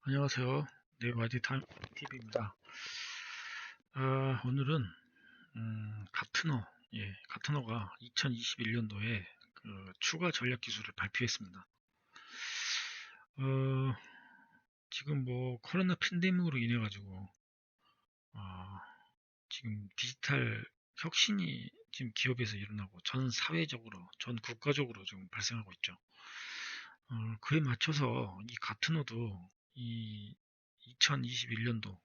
안녕하세요. 네, YD 타임 TV입니다. 오늘은 가트너, 가트너가 2021년도에 그 추가 전략 기술을 발표했습니다. 어, 지금 뭐 코로나 팬데믹으로 인해 가지고 지금 디지털 혁신이 지금 기업에서 일어나고 전 사회적으로, 전 국가적으로 지금 발생하고 있죠. 그에 맞춰서 이 가트너도 이 2021년도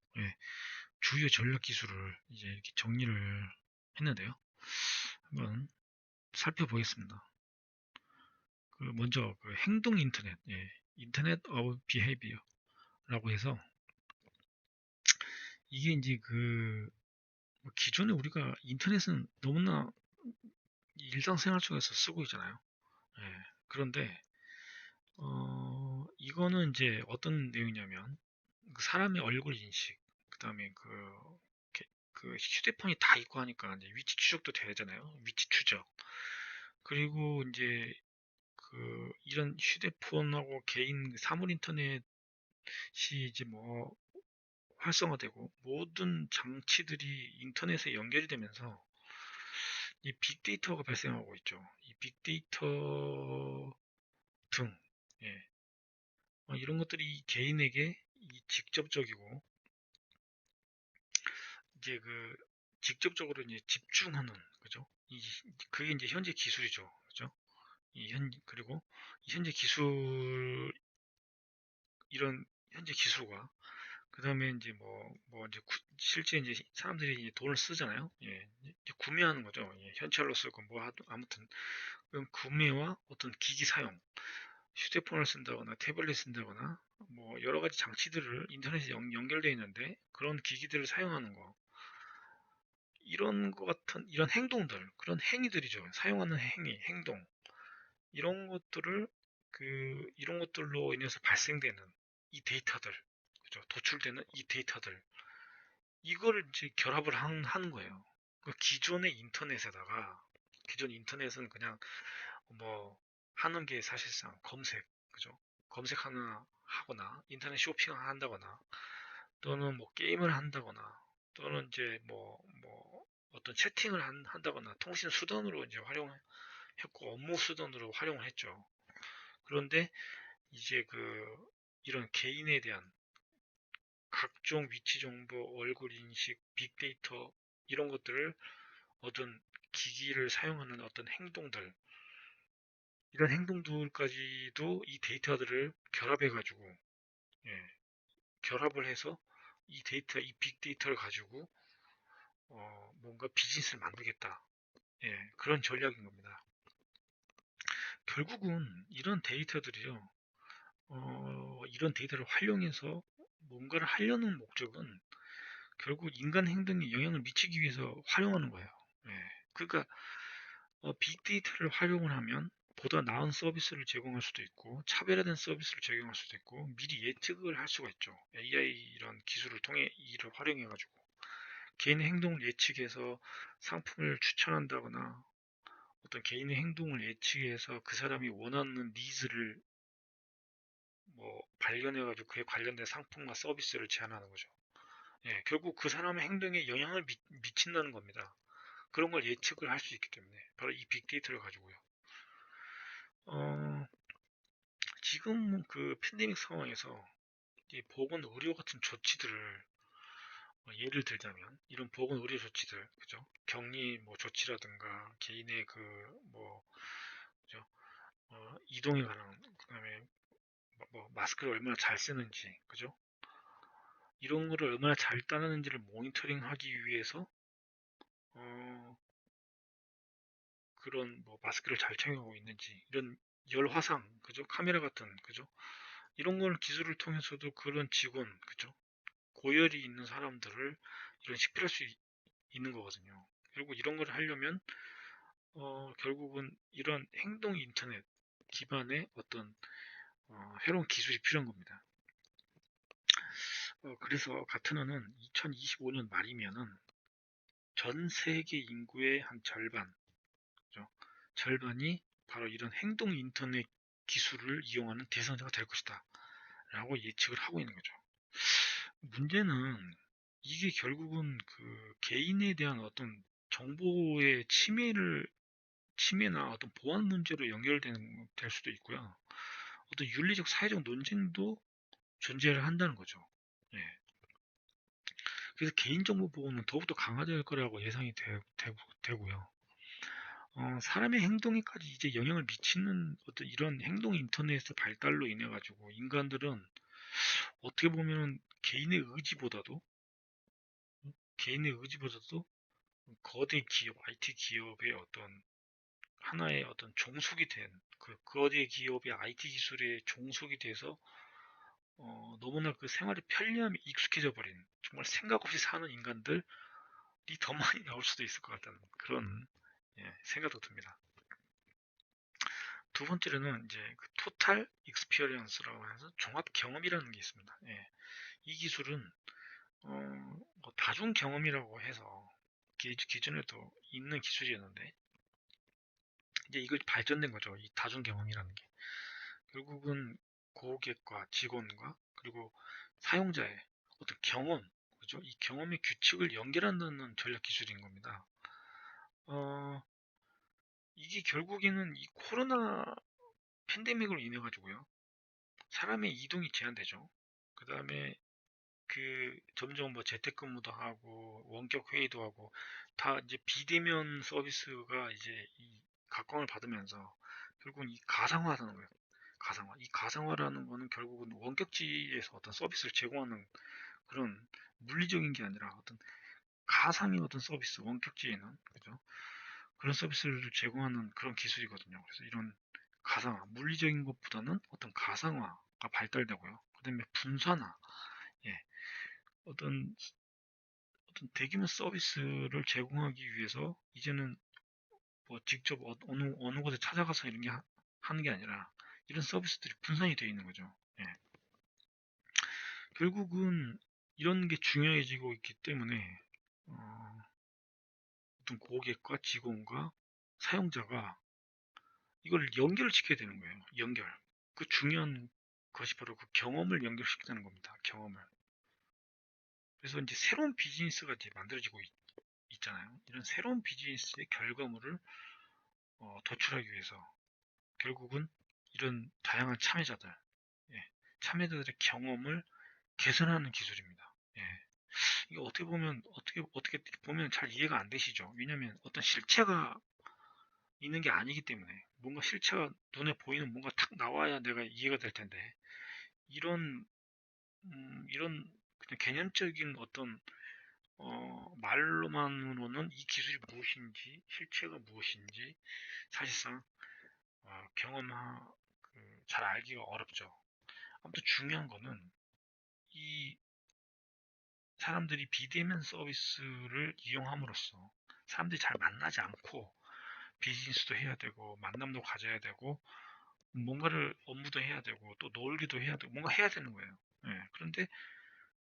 주요 전략 기술을 이제 이렇게 정리를 했는데요. 한번 살펴보겠습니다. 먼저 그 행동 인터넷, 인터넷 오브 비헤이비어라고 해서 이게 이제 기존에 우리가 인터넷은 너무나 일상생활 속에서 쓰고 있잖아요. 예, 그런데 이거는 이제 어떤 내용이냐면 그 사람의 얼굴 인식, 그다음에 그 휴대폰이 다 있고 하니까 이제 위치 추적도 되잖아요. 위치 추적. 그리고 이제 이런 휴대폰하고 개인 사물 인터넷이 이제 뭐 활성화되고 모든 장치들이 인터넷에 연결이 되면서 이 빅데이터가 발생하고 있죠. 이 빅데이터 등, 예, 이런 것들이 개인에게 이 직접적이고 이제 직접적으로 이제 집중하는, 그죠? 그게 이제 현재 기술이죠. 그죠? 그리고 이 현재 기술, 이런 현재 기술과 그 다음에 이제 이제 실제 이제 사람들이 이제 돈을 쓰잖아요. 예, 이제 구매하는 거죠. 예, 현찰로 쓰고 아무튼 그럼 구매와 어떤 기기 사용, 휴대폰을 쓴다거나 태블릿 쓴다거나 뭐 여러 가지 장치들을 인터넷에 연결되어 있는데 그런 기기들을 사용하는 거, 이런 것 같은 이런 행동들, 그런 행위들이죠. 사용하는 행위, 행동, 이런 것들을 이런 것들로 인해서 발생되는 이 데이터들, 그죠? 도출되는 이 데이터들, 이거를 이제 결합을 하는 거예요. 기존의 인터넷에다가, 기존 인터넷은 그냥 뭐 하는 게 사실상 검색, 그죠? 검색 하나 하거나 인터넷 쇼핑을 한다거나 또는 뭐 게임을 한다거나 또는 이제 어떤 채팅을 한다거나 통신 수단으로 이제 활용했고 업무 수단으로 활용을 했죠. 그런데 이제 이런 개인에 대한 각종 위치 정보, 얼굴 인식, 빅데이터, 이런 것들을 어떤 기기를 사용하는 어떤 행동들, 이런 행동들까지도 이 데이터들을 결합해가지고, 예, 결합을 해서 이 빅데이터를 가지고 뭔가 비즈니스를 만들겠다. 예, 그런 전략인 겁니다. 결국은 이런 데이터들이요, 이런 데이터를 활용해서 뭔가를 하려는 목적은 결국 인간 행동에 영향을 미치기 위해서 활용하는 거예요. 예. 그러니까 빅데이터를 활용을 하면 보다 나은 서비스를 제공할 수도 있고 차별화된 서비스를 제공할 수도 있고 미리 예측을 할 수가 있죠. AI 이런 기술을 통해 이를 활용해 가지고 개인의 행동을 예측해서 상품을 추천한다거나 어떤 개인의 행동을 예측해서 그 사람이 원하는 니즈를 발견해 가지고 그에 관련된 상품과 서비스를 제안하는 거죠. 예, 결국 그 사람의 행동에 영향을 미친다는 겁니다. 그런 걸 예측을 할 수 있기 때문에 바로 이 빅데이터를 가지고요. 어, 지금 팬데믹 상황에서 이 보건 의료 같은 조치들을 예를 들자면 이런 보건 의료 조치들, 그죠? 격리 조치라든가 개인의 그죠? 이동에 관한, 그다음에 마스크를 얼마나 잘 쓰는지, 그죠? 이런 거를 얼마나 잘 따르는지를 모니터링하기 위해서 어, 그런 마스크를 잘 착용하고 있는지, 이런 열 화상, 그죠? 카메라 같은, 그죠? 이런 걸 기술을 통해서도 그런 직원, 그죠? 고열이 있는 사람들을 이런 식별할 수 있는 거거든요. 그리고 이런 걸 하려면 결국은 이런 행동 인터넷 기반의 어떤 새로운 기술이 필요한 겁니다. 그래서 가트너는 2025년 말이면은 전 세계 인구의 한 절반, 그죠? 절반이 바로 이런 행동 인터넷 기술을 이용하는 대상자가 될 것이다. 라고 예측을 하고 있는 거죠. 문제는 이게 결국은 그 개인에 대한 어떤 정보의 침해나 어떤 보안 문제로 될 수도 있고요. 어떤 윤리적 사회적 논쟁도 존재를 한다는 거죠. 예. 그래서 개인정보 보호는 더욱더 강화될 거라고 예상이 되고요. 사람의 행동에까지 이제 영향을 미치는 어떤 이런 행동 인터넷의 발달로 인해 가지고 인간들은 어떻게 보면 개인의 의지보다도 거대 기업, IT 기업의 어떤 하나의 어떤 종속이 된 그 거대 기업의 IT 기술에 종속이 돼서 너무나 그 생활의 편리함에 익숙해져 버린 정말 생각 없이 사는 인간들이 더 많이 나올 수도 있을 것 같다는 그런 생각도 듭니다. 두 번째로는 이제 그 토탈 익스피리언스라고 해서 종합 경험이라는 게 있습니다. 예. 이 기술은 뭐 다중 경험이라고 해서 기존에도 있는 기술이었는데 이제 이걸 발전된 거죠. 이 다중 경험이라는 게 결국은 고객과 직원과 그리고 사용자의 어떤 경험, 그죠? 이 경험의 규칙을 연결한다는 전략 기술인 겁니다. 어, 이게 결국에는 이 코로나 팬데믹으로 인해 가지고요. 사람의 이동이 제한되죠. 그 다음에 그 점점 뭐 재택근무도 하고 원격 회의도 하고 다 이제 비대면 서비스가 이제 이 각광을 받으면서 결국은 이 가상화하는 거예요. 가상화. 이 가상화라는 거는 결국은 원격지에서 어떤 서비스를 제공하는 그런 물리적인 게 아니라 어떤 가상의 어떤 서비스, 원격지에는 그죠? 그런 서비스를 제공하는 그런 기술이거든요. 그래서 이런 가상화, 물리적인 것보다는 어떤 가상화가 발달되고요. 그다음에 분산화, 예, 어떤 대규모 서비스를 제공하기 위해서 이제는 뭐 직접 어느 곳에 찾아가서 이런 게 하는 게 아니라 이런 서비스들이 분산이 되어 있는 거죠. 예. 결국은 이런 게 중요해지고 있기 때문에 어, 떤 고객과 직원과 사용자가 이걸 연결을 시켜야 되는 거예요. 연결. 그 중요한 것이 바로 그 경험을 연결시키는 겁니다. 경험을. 그래서 이제 새로운 비즈니스가 이제 만들어지고 있잖아요. 이런 새로운 비즈니스의 결과물을 도출하기 위해서 결국은 이런 다양한 참여자들, 예, 참여자들의 경험을 개선하는 기술입니다. 예. 이게 어떻게 보면 잘 이해가 안 되시죠? 왜냐하면 어떤 실체가 있는 게 아니기 때문에 뭔가 실체가 눈에 보이는 뭔가 탁 나와야 내가 이해가 될 텐데 이런 이런 그냥 개념적인 어떤 말로만으로는 이 기술이 무엇인지 실체가 무엇인지 사실상 경험하 잘 알기가 어렵죠. 아무튼 중요한 거는 이 사람들이 비대면 서비스를 이용함으로써 사람들이 잘 만나지 않고 비즈니스도 해야 되고 만남도 가져야 되고 뭔가를 업무도 해야 되고 또 놀기도 해야 되고 뭔가 해야 되는 거예요. 예, 그런데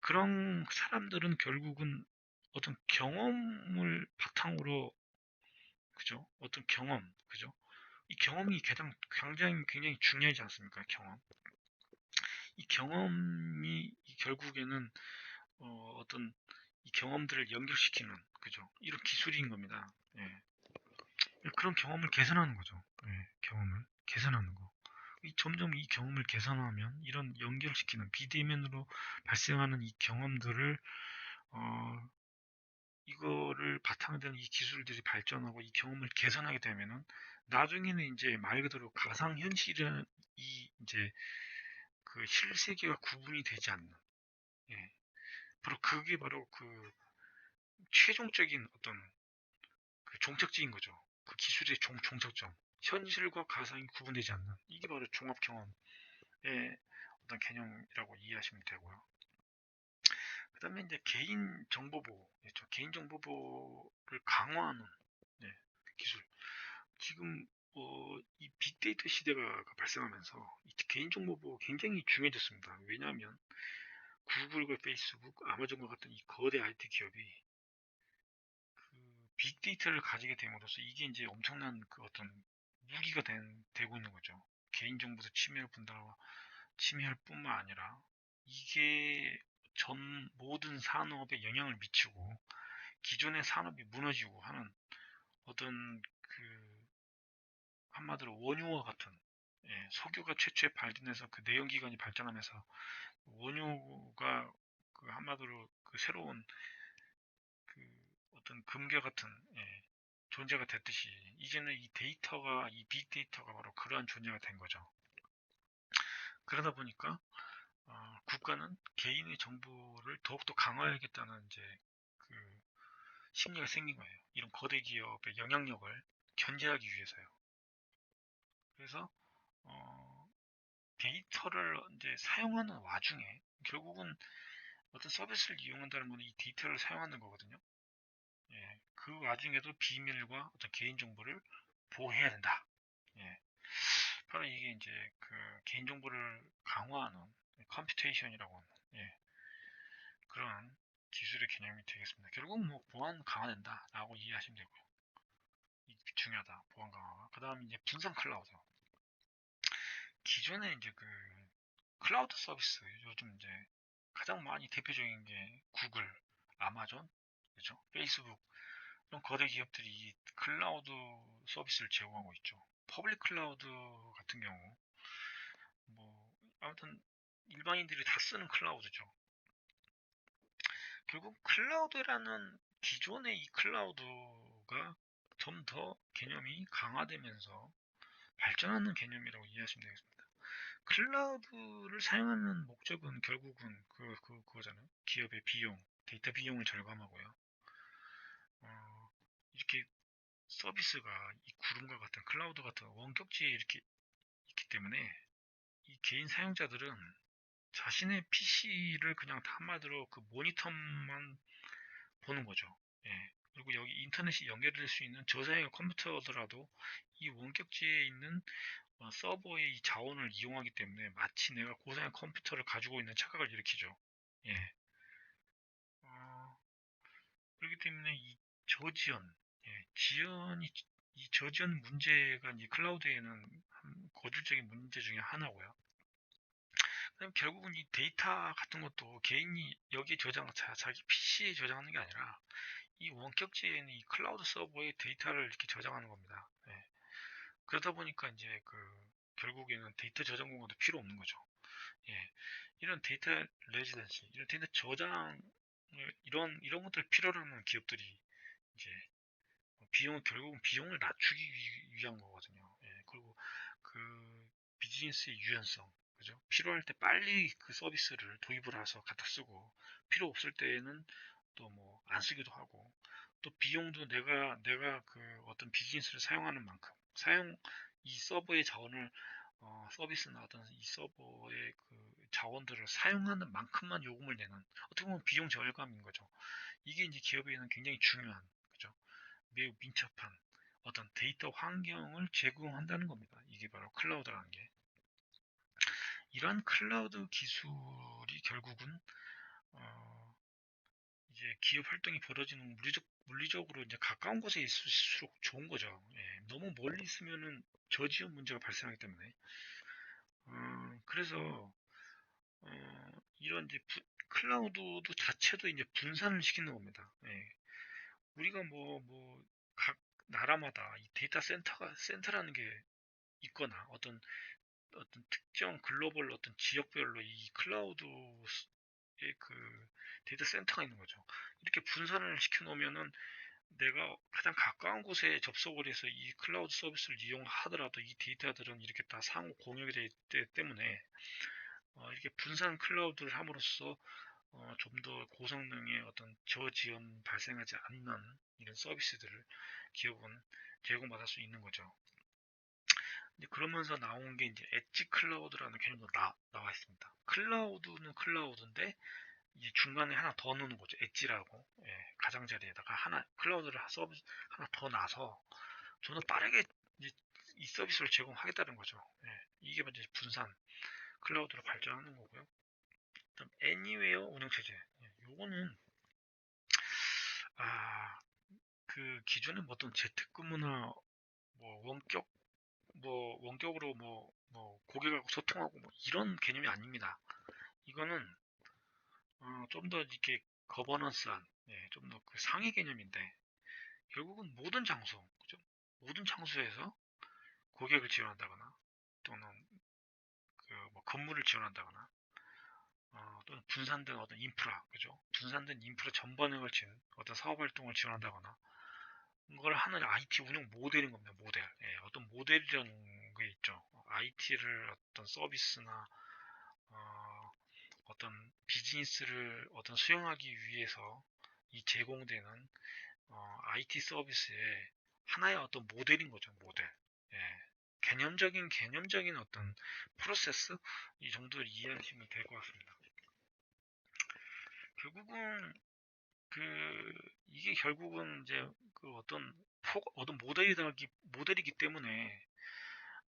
그런 사람들은 결국은 어떤 경험을 바탕으로 그죠? 어떤 경험 그죠? 이 경험이 굉장히 중요하지 않습니까? 경험. 이 경험이 결국에는 어떤 이 경험들을 연결시키는 그죠? 이런 기술인 겁니다. 예. 그런 경험을 개선하는 거죠. 예, 경험을 개선하는 거. 점점 이 경험을 개선하면 이런 연결시키는 비대면으로 발생하는 이 경험들을 어, 이거를 바탕으로 한 이 기술들이 발전하고 이 경험을 개선하게 되면은 나중에는 이제 말 그대로 가상현실은 이 이제 그 실세계와 구분이 되지 않는 예. 그게 바로 그 최종적인 어떤 그 종착지인 거죠. 그 기술의 종착점. 현실과 가상이 구분되지 않는 이게 바로 종합 경험의 어떤 개념이라고 이해하시면 되고요. 그 다음에 이제 개인정보보호, 개인정보보호를 강화하는 네, 기술. 지금 이 빅데이터 시대가 발생하면서 이 개인정보보호 굉장히 중요해졌습니다. 왜냐하면 구글과 페이스북, 아마존과 같은 이 거대 IT 기업이 그 빅데이터를 가지게 됨으로써 이게 이제 엄청난 그 어떤 무기가 되고 있는 거죠. 개인정보도 침해를 본다. 침해할 뿐만 아니라 이게 전 모든 산업에 영향을 미치고 기존의 산업이 무너지고 하는 어떤 그 한마디로 원유와 같은, 석유가 최초에 발견해서 그 내연기관이 발전하면서 원유가 그 한마디로 그 새로운 그 어떤 금괴 같은, 존재가 됐듯이 이제는 이 데이터가, 이 빅데이터가 바로 그러한 존재가 된 거죠. 그러다 보니까 국가는 개인의 정보를 더욱더 강화해야겠다는 이제 그 심리가 생긴 거예요. 이런 거대 기업의 영향력을 견제하기 위해서요. 그래서 어, 데이터를 이제 사용하는 와중에 결국은 어떤 서비스를 이용한다는 건 이 데이터를 사용하는 거거든요. 그 와중에도 비밀과 어떤 개인정보를 보호해야 된다. 예, 바로 이게 이제 그 개인정보를 강화하는 컴퓨테이션이라고 하는, 그런 기술의 개념이 되겠습니다. 결국 뭐 보안 강화된다라고 이해하시면 되고요. 이 중요하다, 보안 강화가. 그 다음에 이제 분산 클라우드. 기존에 이제 그 클라우드 서비스, 요즘 이제 가장 많이 대표적인 게 구글, 아마존, 그렇죠? 페이스북, 이런 거대 기업들이 이 클라우드 서비스를 제공하고 있죠. 퍼블릭 클라우드 같은 경우, 뭐 아무튼 일반인들이 다 쓰는 클라우드죠. 결국 클라우드라는 기존의 이 클라우드가 좀 더 개념이 강화되면서 발전하는 개념이라고 이해하시면 되겠습니다. 클라우드를 사용하는 목적은 결국은 그거잖아요. 기업의 비용, 데이터 비용을 절감하고요. 어, 이렇게 서비스가 이 구름과 같은 클라우드 같은 원격지에 이렇게 있기 때문에 이 개인 사용자들은 자신의 PC를 그냥 한마디로 그 모니터만 보는 거죠. 그리고 여기 인터넷이 연결될 수 있는 저사양의 컴퓨터더라도 이 원격지에 있는 서버의 이 자원을 이용하기 때문에 마치 내가 고사양 컴퓨터를 가지고 있는 착각을 일으키죠. 예. 어, 그렇기 때문에 이 저지연, 지연이 이 저지연 문제가 이 클라우드에는 거질적인 문제 중에 하나고요. 그럼 결국은 이 데이터 같은 것도 개인이 여기에 자기 PC에 저장하는 게 아니라 이 원격지에 있는 이 클라우드 서버에 데이터를 이렇게 저장하는 겁니다. 그러다 보니까 이제 그 결국에는 데이터 저장 공간도 필요 없는 거죠. 예. 이런 데이터 레지던시, 이런 데이터 저장, 이런 것들 필요로 하는 기업들이 이제 결국은 비용을 낮추기 위한 거거든요. 그리고 그 비즈니스의 유연성, 그죠? 필요할 때 빨리 그 서비스를 도입을 해서 갖다 쓰고, 필요 없을 때에는 또 뭐 안 쓰기도 하고, 또 비용도 내가 그 어떤 비즈니스를 사용하는 만큼, 이 서버의 자원을, 서비스나 어떤 이 서버의 그 자원들을 사용하는 만큼만 요금을 내는, 어떻게 보면 비용 절감인 거죠. 이게 이제 기업에는 굉장히 중요한, 그죠? 매우 민첩한 어떤 데이터 환경을 제공한다는 겁니다. 이게 바로 클라우드라는 게. 이러한 클라우드 기술이 결국은 어, 이제 기업 활동이 벌어지는 물리적으로 이제 가까운 곳에 있을수록 좋은 거죠. 너무 멀리 있으면은 저지연 문제가 발생하기 때문에. 그래서 이런 이제 클라우드도 자체도 이제 분산을 시키는 겁니다. 우리가 각 나라마다 이 데이터 센터라는 게 있거나 어떤 특정 글로벌 어떤 지역별로 이 클라우드의 그 데이터 센터가 있는 거죠. 이렇게 분산을 시켜 놓으면은 내가 가장 가까운 곳에 접속을 해서 이 클라우드 서비스를 이용하더라도 이 데이터들은 이렇게 다 상호 공유가 되기 때문에 이렇게 분산 클라우드를 함으로써 좀 더 고성능의 어떤 저지연 발생하지 않는 이런 서비스들을 기업은 제공받을 수 있는 거죠. 이제 그러면서 나온 게 이제 엣지 클라우드라는 개념도 나와 있습니다. 클라우드는 클라우드인데 이제 중간에 하나 더 넣는 거죠. 엣지라고. 가장자리에다가 하나 클라우드를 서비스 하나 더 놔서 좀 더 빠르게 이 서비스를 제공하겠다는 거죠. 이게 이제 분산 클라우드로 발전하는 거고요. 그다음 애니웨어 운영체제. 요거는 그 기존에 뭐 어떤 재택근무나 뭐 원격 뭐 원격으로 고객하고 소통하고 뭐 이런 개념이 아닙니다. 이거는 좀 더 이렇게 거버넌스한, 좀 더 그 상위 개념인데, 결국은 모든 장소, 그죠? 모든 장소에서 고객을 지원한다거나 또는 그 뭐 건물을 지원한다거나 또는 분산된 어떤 인프라, 그죠? 분산된 인프라 전반에 걸친 어떤 사업 활동을 지원한다거나 이걸 하는 IT 운영 모델인 겁니다. 모델. 어떤 모델이라는 게 있죠. IT를 어떤 서비스나 어떤 비즈니스를 어떤 수행하기 위해서 이 제공되는 IT 서비스의 하나의 어떤 모델인 거죠. 모델. 예. 개념적인 어떤 프로세스 이 정도를 이해하시면 될 것 같습니다. 결국은 그 이게 결국은 이제 그 어떤 모델이기 때문에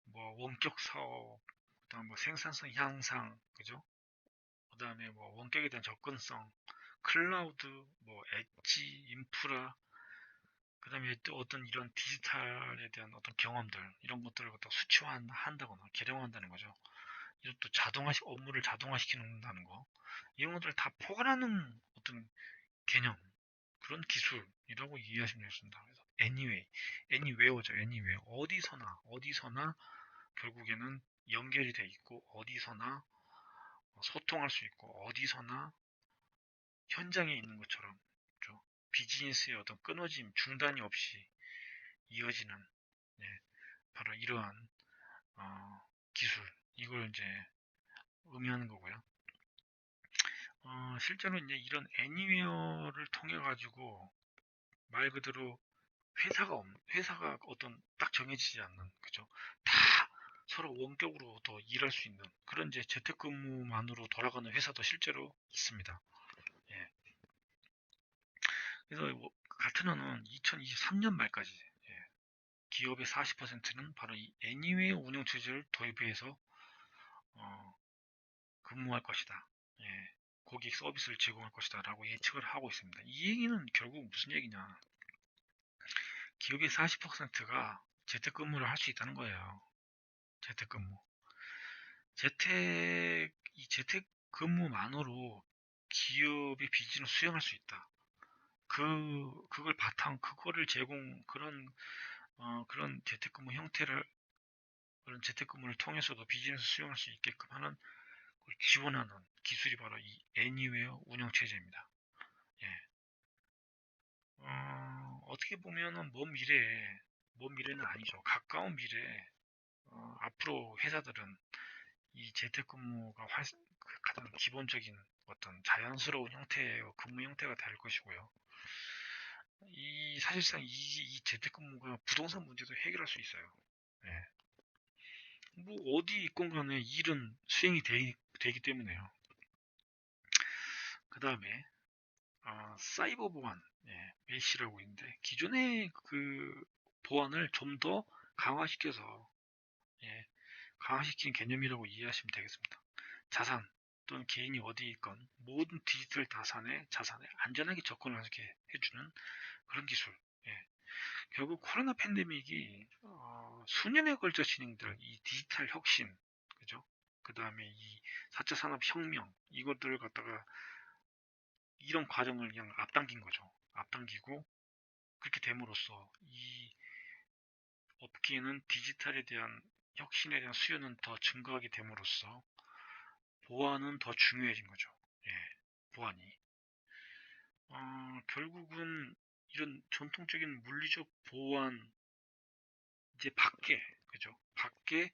뭐 원격 사업, 그다음 뭐 생산성 향상, 그죠? 그다음에 뭐 원격에 대한 접근성, 클라우드, 뭐 엣지, 인프라, 그다음에 또 어떤 이런 디지털에 대한 어떤 경험들 이런 것들을 갖다 수치화한다거나 개량한다는 거죠. 이런 또 업무를 자동화시키는다는 거 이런 것들을 다 포괄하는 어떤 개념 그런 기술이라고 이해하시면 되겠습니다. 그래서 anywhere죠. anywhere 어디서나 결국에는 연결이 돼 있고 어디서나 소통할 수 있고 어디서나 현장에 있는 것처럼 그렇죠? 비즈니스의 어떤 끊어짐 중단이 없이 이어지는 예, 바로 이러한 기술 이걸 이제 의미하는 거고요. 실제로 이제 이런 애니웨어를 통해 가지고 말 그대로 회사가 어떤 딱 정해지지 않는 그죠? 다 서로 원격으로 더 일할 수 있는 그런 이제 재택근무만으로 돌아가는 회사도 실제로 있습니다. 예. 그래서 가트너는 2023년 말까지 기업의 40%는 바로 이 애니웨어 운영 체제를 도입해서 어, 근무할 것이다. 예, 고객 서비스를 제공할 것이다 라고 예측을 하고 있습니다. 이 얘기는 결국 무슨 얘기냐. 기업의 40%가 재택근무를 할 수 있다는 거예요. 재택근무. 이 재택근무만으로 기업의 비즈니스를 수행할 수 있다. 그거를 그런 그런 재택근무를 통해서도 비즈니스 수행할 수 있게끔 하는 걸 지원하는 기술이 바로 이 애니웨어 운영체제입니다. 예. 어떻게 보면은 먼 미래는 아니죠. 가까운 미래에, 앞으로 회사들은 이 재택근무가 가장 기본적인 어떤 자연스러운 형태의 근무 형태가 될 것이고요. 사실상 이 재택근무가 부동산 문제도 해결할 수 있어요. 예. 뭐 어디 있건 간에 일은 되기 때문에요. 그 다음에 사이버 보안, 메시라고 있는데 기존의 그 보안을 좀 더 강화시켜서 강화시킨 개념이라고 이해하시면 되겠습니다. 자산 또는 개인이 어디 있건 모든 디지털 자산에 안전하게 접근하게 해주는 그런 기술. 예. 결국 코로나 팬데믹이 수년에 걸쳐 진행될 이 디지털 혁신, 그죠? 그 다음에 이 4차 산업혁명 이것들을 갖다가 이런 과정을 그냥 앞당긴 거죠. 앞당기고 그렇게 됨으로써 이 업계는 디지털에 대한 혁신에 대한 수요는 더 증가하게 됨으로써 보안은 더 중요해진 거죠. 예, 보안이. 결국은 이런 전통적인 물리적 보안 이제 그죠? 밖에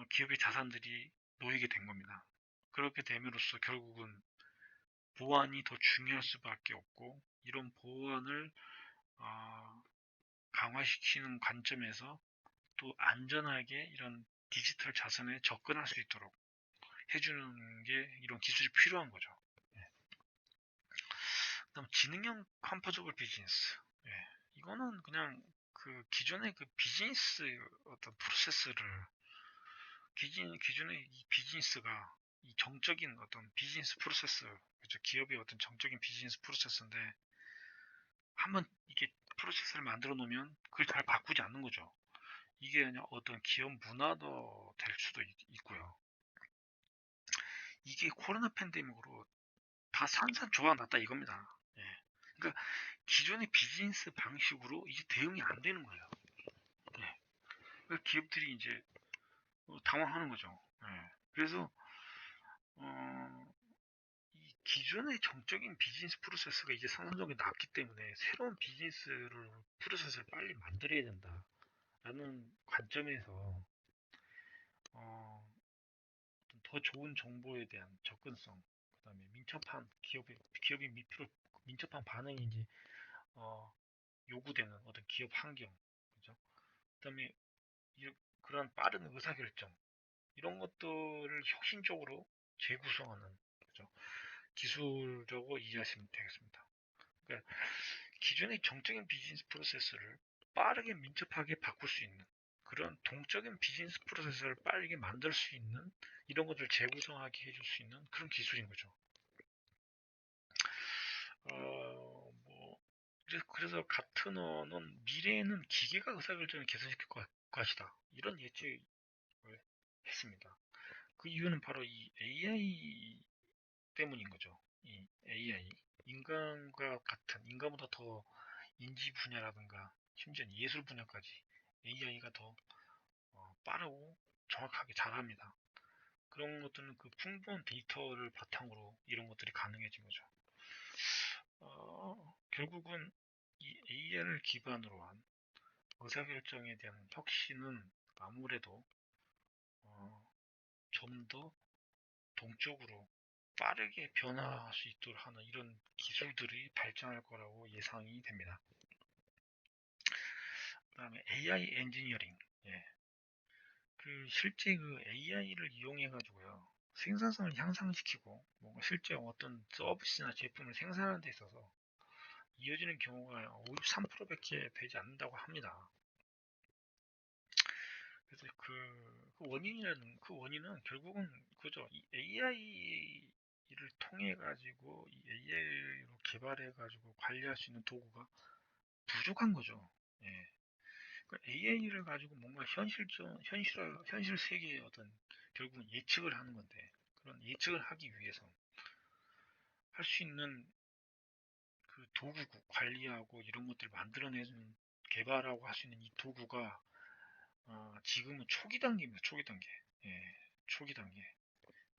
기업의 자산들이 놓이게 된 겁니다. 그렇게 됨으로써 결국은 보안이 더 중요할 수밖에 없고 이런 보안을 어, 강화시키는 관점에서 또 안전하게 이런 디지털 자산에 접근할 수 있도록 해주는 게 이런 기술이 필요한 거죠. 예. 그다음 지능형 컴포저블 비즈니스. 예. 이거는 그냥 그 기존의 그 비즈니스 어떤 프로세스를 기존의 이 비즈니스가 이 정적인 어떤 비즈니스 프로세스, 그죠? 기업의 어떤 정적인 비즈니스 프로세스인데 한번 이게 프로세스를 만들어 놓으면 그걸 잘 바꾸지 않는 거죠. 이게 그냥 어떤 기업 문화도 될 수도 있고요. 이게 코로나 팬데믹으로 다 산산조각 났다 이겁니다. 예. 그러니까 기존의 비즈니스 방식으로 이제 대응이 안 되는 거예요. 예. 그러니까 기업들이 이제 당황하는 거죠. 예. 그래서 어, 이 기존의 정적인 비즈니스 프로세스가 이제 산산조각이 났기 때문에 새로운 프로세스를 빨리 만들어야 된다라는 관점에서 어, 더 좋은 정보에 대한 접근성, 그다음에 민첩한 기업의 민첩한 반응이 이제 어, 요구되는 어떤 기업 환경, 그죠? 그다음에 그런 빠른 의사결정 이런 것들을 혁신적으로 재구성하는, 그죠? 기술이라고 이해하시면 되겠습니다. 그러니까 기존의 정적인 비즈니스 프로세스를 빠르게 민첩하게 바꿀 수 있는 그런 동적인 비즈니스 프로세스를 빠르게 만들 수 있는 이런 것들을 재구성하게 해줄 수 있는 그런 기술인 거죠. 뭐 그래서 가트너는 미래에는 기계가 의사결정을 개선시킬 것이다 이런 예측을 했습니다. 그 이유는 바로 이 AI 때문인 거죠. 이 AI 인간보다 더 인지 분야라든가 심지어 예술 분야까지 AI가 더 빠르고 정확하게 잘합니다. 그런 것들은 그 풍부한 데이터를 바탕으로 이런 것들이 가능해진 거죠. 결국은 이 AI를 기반으로 한 의사결정에 대한 혁신은 아무래도 좀 더 동적으로 빠르게 변화할 수 있도록 하는 이런 기술들이 발전할 거라고 예상이 됩니다. 그 다음에 AI 엔지니어링. 예. 실제 AI를 이용해 가지고요. 생산성을 향상시키고 뭔가 실제 어떤 서비스나 제품을 생산하는 데 있어서 이어지는 경우가 53%밖에 되지 않는다고 합니다. 그래서 그 원인은 결국은 그죠. 이 AI를 통해 가지고 이 AI로 개발해 가지고 관리할 수 있는 도구가 부족한 거죠. 예. AI를 가지고 뭔가 현실 세계의 어떤 결국은 예측을 하는 건데 그런 예측을 하기 위해서 할 수 있는 그 도구고 관리하고 이런 것들을 만들어내는 개발하고 할 수 있는 이 도구가 지금은 초기 단계입니다. 초기 단계. 예, 초기 단계.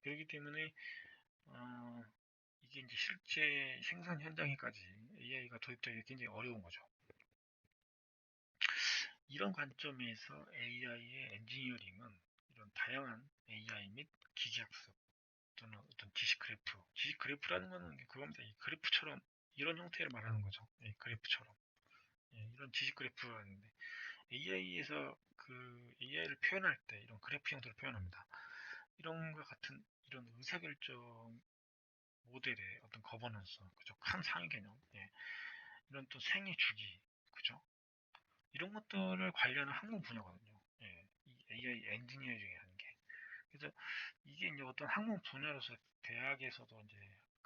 그렇기 때문에 어, 이게 이제 실제 생산 현장에까지 AI가 도입되기 굉장히 어려운 거죠. 이런 관점에서 AI의 엔지니어링은 이런 다양한 AI 및 기계학습 또는 어떤 지식 그래프라는 거는 그겁니다. 이 그래프처럼 이런 형태를 말하는 거죠. 예, 그래프처럼. 예, 이런 지식 그래프라는데 AI에서 그 AI를 표현할 때 이런 그래프 형태로 표현합니다. 이런 것 같은 이런 의사결정 모델의 어떤 거버넌스, 그죠? 큰 상위 개념, 예. 이런 또 생애 주기, 그죠? 이런 것들을 관련한 학문 분야거든요. 예. 이 AI 엔지니어링이 하는 게. 그래서 이게 이제 어떤 학문 분야로서 대학에서도 이제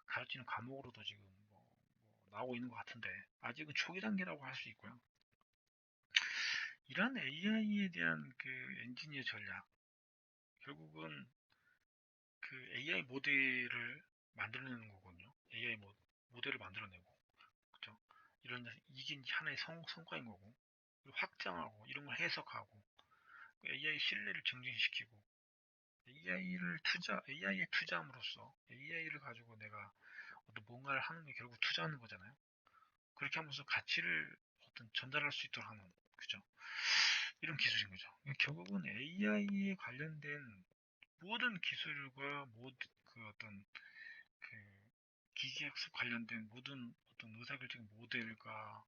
가르치는 과목으로도 지금 뭐 나오고 있는 것 같은데 아직은 초기 단계라고 할 수 있고요. 이런 AI에 대한 그 엔지니어 전략, 결국은 그 AI 모델을 만들어내는 거거든요. 모델을 만들어내고, 그죠? 이게 하나의 성과인 거고, 확장하고, 이런 걸 해석하고, AI 신뢰를 증진시키고, AI에 투자함으로써 AI를 가지고 내가 어떤 뭔가를 하는 게 결국 투자하는 거잖아요. 그렇게 하면서 가치를 어떤 전달할 수 있도록 하는, 그죠? 이런 기술인 거죠. 결국은 AI에 관련된 모든 기술과 그 어떤 그 기계학습 관련된 모든 어떤 의사결정 모델과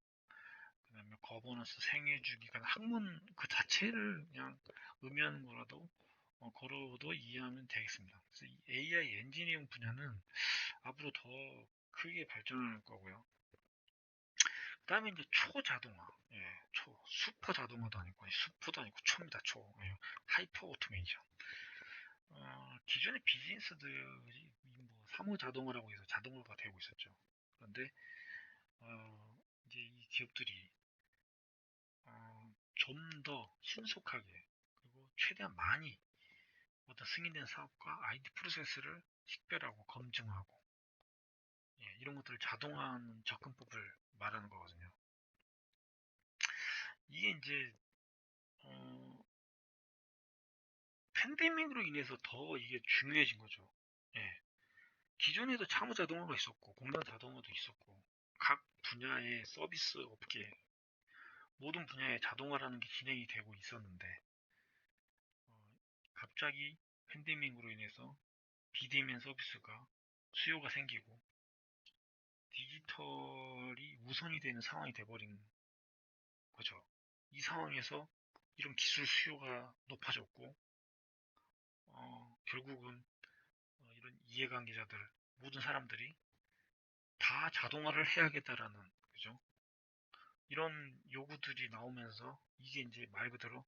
그다음에 거버넌스 생애주기가 학문 그 자체를 그냥 의미하는 거라도 걸어도 이해하면 되겠습니다. 그래서 이 AI 엔지니어링 분야는 앞으로 더 크게 발전할 거고요. 그다음에 이제 초자동화, 예, 슈퍼 자동화도 아니고 슈퍼도 아니고 초입니다. 예, 하이퍼 오토메이션. 기존의 비즈니스들이 뭐 사무 자동화라고 해서 자동화가 되고 있었죠. 그런데 이제 이 기업들이 좀 더 신속하게 그리고 최대한 많이 어떤 승인된 사업과 아이디 프로세스를 식별하고 검증하고 이런 것들을 자동화하는 접근법을 말하는 거거든요. 이게 이제 어, 팬데믹으로 인해서 더 이게 중요해진 거죠. 예. 기존에도 차무 자동화가 있었고 공장 자동화도 있었고 각 분야의 서비스 업계 모든 분야의 자동화라는 게 진행이 되고 있었는데 갑자기 팬데믹으로 인해서 비대면 서비스가 수요가 생기고 디지털이 우선이 되는 상황이 돼버린 거죠. 이 상황에서 이런 기술 수요가 높아졌고 결국은 이런 이해관계자들 모든 사람들이 다 자동화를 해야겠다라는 그죠? 이런 요구들이 나오면서 이게 이제 말 그대로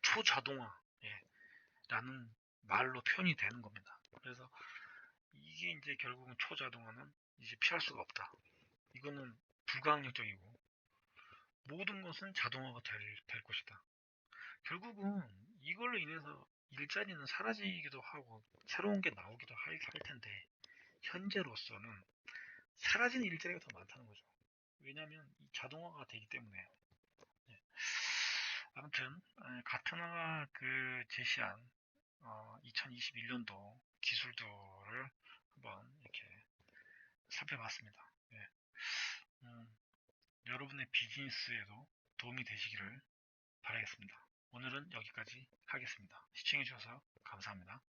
초자동화라는 말로 표현이 되는 겁니다. 그래서 이게 이제 결국은 초자동화는 이제 피할 수가 없다. 이거는 불가항력적이고 모든 것은 자동화가 될 것이다. 결국은 이걸로 인해서 일자리는 사라지기도 하고 새로운 게 나오기도 할 텐데 현재로서는 사라지는 일자리가 더 많다는 거죠. 왜냐하면 이 자동화가 되기 때문에. 예. 아무튼 가트너가 그 제시한 2021년도 기술들을 한번 이렇게 살펴봤습니다. 예. 음, 여러분의 비즈니스에도 도움이 되시기를 바라겠습니다. 오늘은 여기까지 하겠습니다. 시청해주셔서 감사합니다.